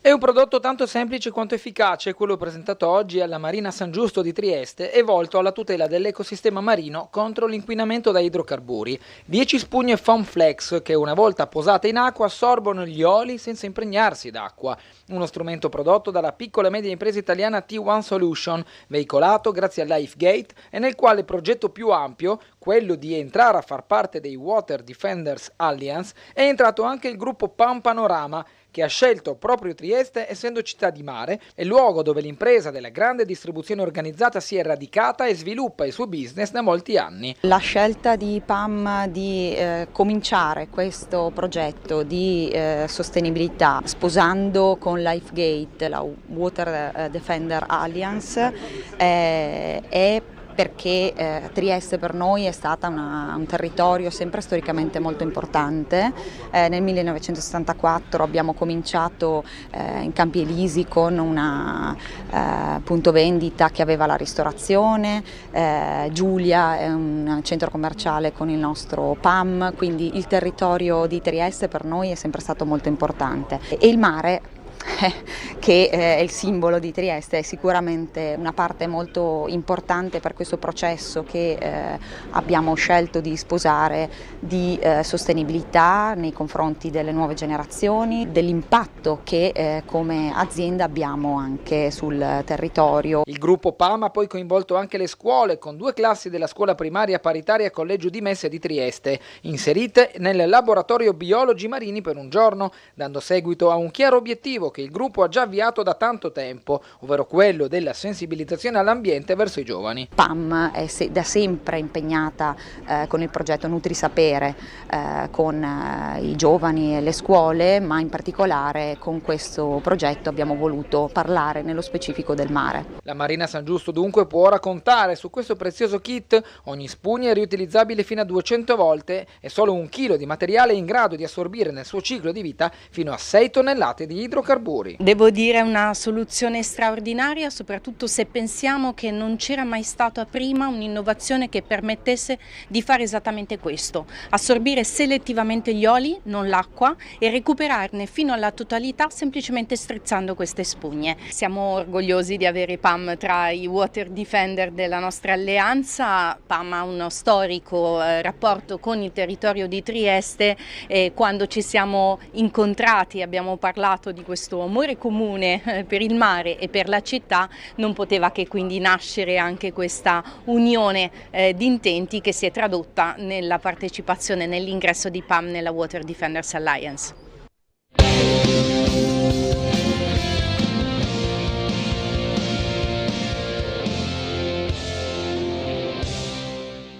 È un prodotto tanto semplice quanto efficace, quello presentato oggi alla Marina San Giusto di Trieste e volto alla tutela dell'ecosistema marino contro l'inquinamento da idrocarburi. 10 spugne Foam Flex che una volta posate in acqua assorbono gli oli senza impregnarsi d'acqua. Uno strumento prodotto dalla piccola e media impresa italiana T1 Solution, veicolato grazie a LifeGate e nel quale progetto più ampio, quello di entrare a far parte dei Water Defenders Alliance, è entrato anche il gruppo PAM Panorama, che ha scelto proprio Trieste essendo città di mare e luogo dove l'impresa della grande distribuzione organizzata si è radicata e sviluppa il suo business da molti anni. La scelta di PAM di cominciare questo progetto di sostenibilità sposando con LifeGate, la Water Defender Alliance, è perché Trieste per noi è stata un territorio sempre storicamente molto importante. Nel 1974 abbiamo cominciato in Campi Elisi con una punto vendita che aveva la ristorazione, Giulia è un centro commerciale con il nostro PAM, quindi il territorio di Trieste per noi è sempre stato molto importante. E il mare, che è il simbolo di Trieste, è sicuramente una parte molto importante per questo processo che abbiamo scelto di sposare di sostenibilità nei confronti delle nuove generazioni, dell'impatto che come azienda abbiamo anche sul territorio. Il gruppo PAM ha poi coinvolto anche le scuole con 2 classi della scuola primaria paritaria Collegio di Messe di Trieste, inserite nel laboratorio biologi marini per un giorno, dando seguito a un chiaro obiettivo che il gruppo ha già avviato da tanto tempo, ovvero quello della sensibilizzazione all'ambiente verso i giovani. PAM è da sempre impegnata con il progetto Nutrisapere con i giovani e le scuole, ma in particolare con questo progetto abbiamo voluto parlare nello specifico del mare. La Marina San Giusto dunque può ora contare su questo prezioso kit. Ogni spugna è riutilizzabile fino a 200 volte e solo 1 chilo di materiale è in grado di assorbire nel suo ciclo di vita fino a 6 tonnellate di idrocarburi. Devo dire una soluzione straordinaria, soprattutto se pensiamo che non c'era mai stata prima un'innovazione che permettesse di fare esattamente questo: assorbire selettivamente gli oli, non l'acqua, e recuperarne fino alla totalità semplicemente strizzando queste spugne. Siamo orgogliosi di avere PAM tra i Water Defender della nostra alleanza. PAM ha uno storico rapporto con il territorio di Trieste e quando ci siamo incontrati abbiamo parlato di questo amore comune per il mare e per la città, non poteva che quindi nascere anche questa unione di intenti che si è tradotta nella partecipazione, nell'ingresso di PAM nella Water Defenders Alliance.